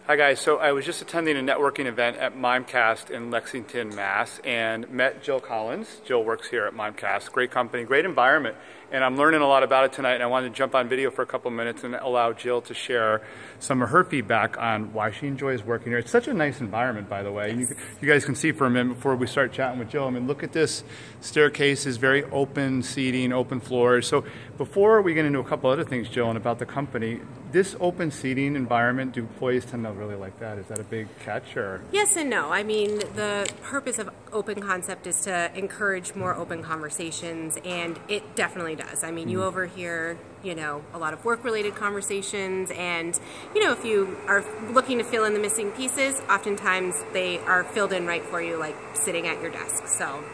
Hi guys, so I was just attending a networking event at Mimecast in Lexington, Mass, and met Jill Collins. Jill works here at Mimecast. Great company, great environment, and I'm learning a lot about it tonight, and I wanted to jump on video for a couple minutes and allow Jill to share some of her feedback on why she enjoys working here. It's such a nice environment, by the way. And you guys can see for a minute before we start chatting with Jill. I mean, look at this staircase, is very open seating, open floors. So before we get into a couple other things, Jill, and about the company, this open seating environment, do employees tend to really like that? Is that a big catch? Or? Yes and no. I mean, the purpose of Open Concept is to encourage more open conversations, and it definitely does. I mean, you overhear, a lot of work-related conversations, and, if you are looking to fill in the missing pieces, oftentimes they are filled in right for you, like sitting at your desk. So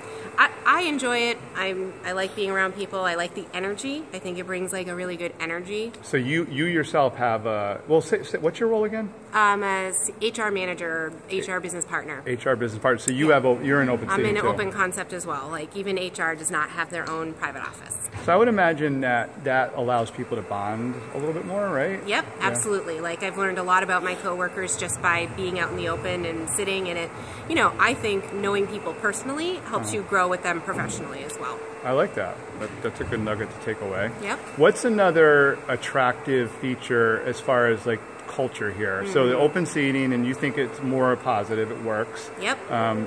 I enjoy it. I like being around people. I like the energy. I think it brings like a really good energy. So you yourself have what's your role again? As HR manager, HR business partner. HR business partner. So you're in open seating I'm in too. Open Concept as well. Like even HR does not have their own private office. So I would imagine that allows people to bond a little bit more, right? Yep, absolutely. Like I've learned a lot about my coworkers just by being out in the open and sitting in it. I think knowing people personally helps you grow with them professionally as well. I like that. That's a good nugget to take away. Yep. What's another attractive feature as far as like culture here? So the open seating, and you think it's more positive, it works. Yep.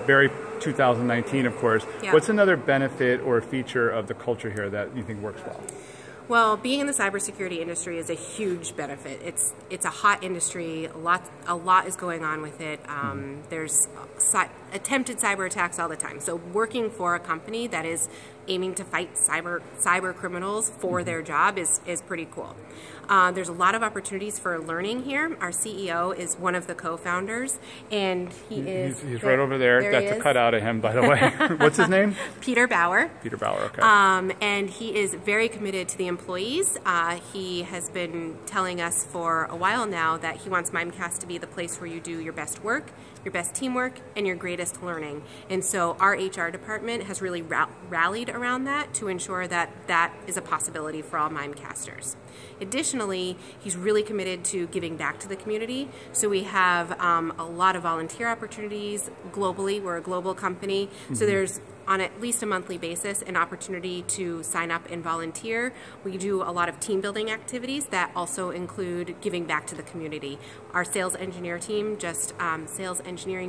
Very 2019, of course. Yep. What's another benefit or feature of the culture here that you think works well? Well, being in the cybersecurity industry is a huge benefit. It's a hot industry. A lot is going on with it. There's attempted cyber attacks all the time. So working for a company that is aiming to fight cyber criminals for their job is pretty cool. There's a lot of opportunities for learning here. Our CEO is one of the co-founders, and he's right over there. That's a cutout of him, by the way. What's his name? Peter Bauer. Peter Bauer, okay. And he is very committed to the employees. He has been telling us for a while now that he wants Mimecast to be the place where you do your best work, your best teamwork, and your greatest learning. And so our HR department has really rallied around that to ensure that that is a possibility for all Mimecasters. Additionally, he's really committed to giving back to the community. So we have a lot of volunteer opportunities globally. We're a global company. So there's, on at least a monthly basis, an opportunity to sign up and volunteer. We do a lot of team building activities that also include giving back to the community. Our sales engineering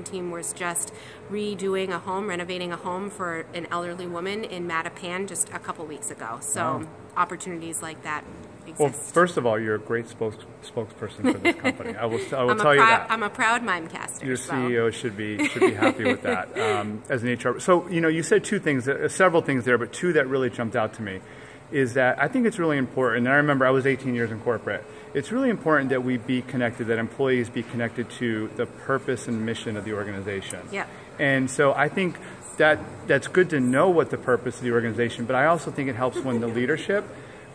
team was just redoing a home, renovating a home for an elderly woman in Mattapan just a couple weeks ago. So opportunities like that exist. Well, first of all, you're a great spokesperson for this company. I will tell you that. I'm a proud Mimecaster. Your CEO should be happy with that as an HR. So you said two things, several things there, but two that really jumped out to me is that I think it's really important. And I remember I was 18 years in corporate. It's really important that we be connected, that employees be connected to the purpose and mission of the organization. Yeah. And so I think that's good to know what the purpose of the organization, but I also think it helps when the leadership,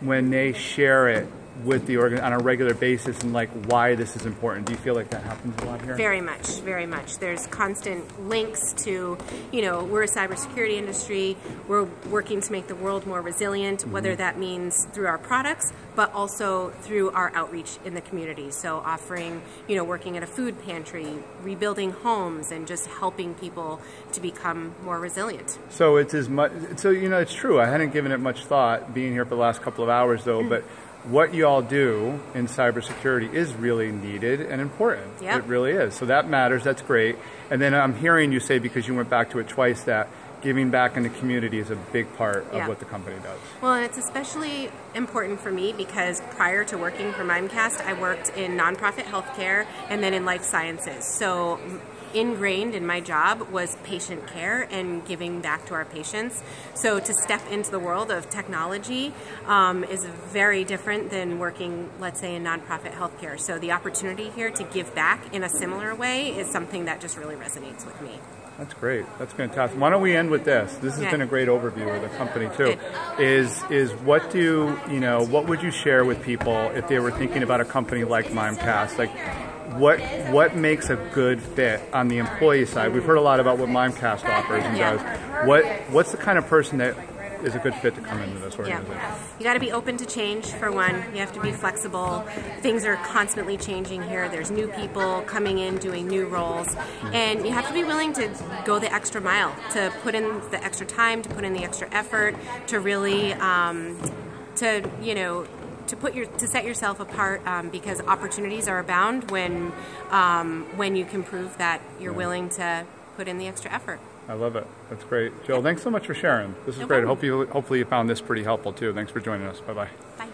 when they share it with the on a regular basis and like why this is important. Do you feel like that happens a lot here? Very much, very much. There's constant links to, we're a cybersecurity industry. We're working to make the world more resilient, whether that means through our products, but also through our outreach in the community. So offering, working at a food pantry, rebuilding homes, and just helping people to become more resilient. So it's it's true. I hadn't given it much thought being here for the last couple of hours though, but what you all do in cybersecurity is really needed and important. Yep. It really is. So that matters. That's great. And then I'm hearing you say, because you went back to it twice, that giving back in the community is a big part of what the company does. Well, and it's especially important for me because prior to working for Mimecast, I worked in nonprofit healthcare and then in life sciences. So ingrained in my job was patient care and giving back to our patients. So to step into the world of technology is very different than working, let's say, in nonprofit healthcare. So the opportunity here to give back in a similar way is something that just really resonates with me. That's great. That's fantastic. Why don't we end with this? This has been a great overview of the company too. Is what what would you share with people if they were thinking about a company like Mimecast? Like, what makes a good fit on the employee side? We've heard a lot about what Mimecast offers and does. What's the kind of person that is a good fit to come into this organization? Yeah. You got to be open to change, for one. You have to be flexible. Things are constantly changing here. There's new people coming in, doing new roles. And you have to be willing to go the extra mile, to put in the extra time, to put in the extra effort, to really, to set yourself apart, because opportunities are abound when you can prove that you're willing to put in the extra effort. I love it. That's great. Jill, thanks so much for sharing. This is great. Hopefully you found this pretty helpful too. Thanks for joining us. Bye-bye. Bye.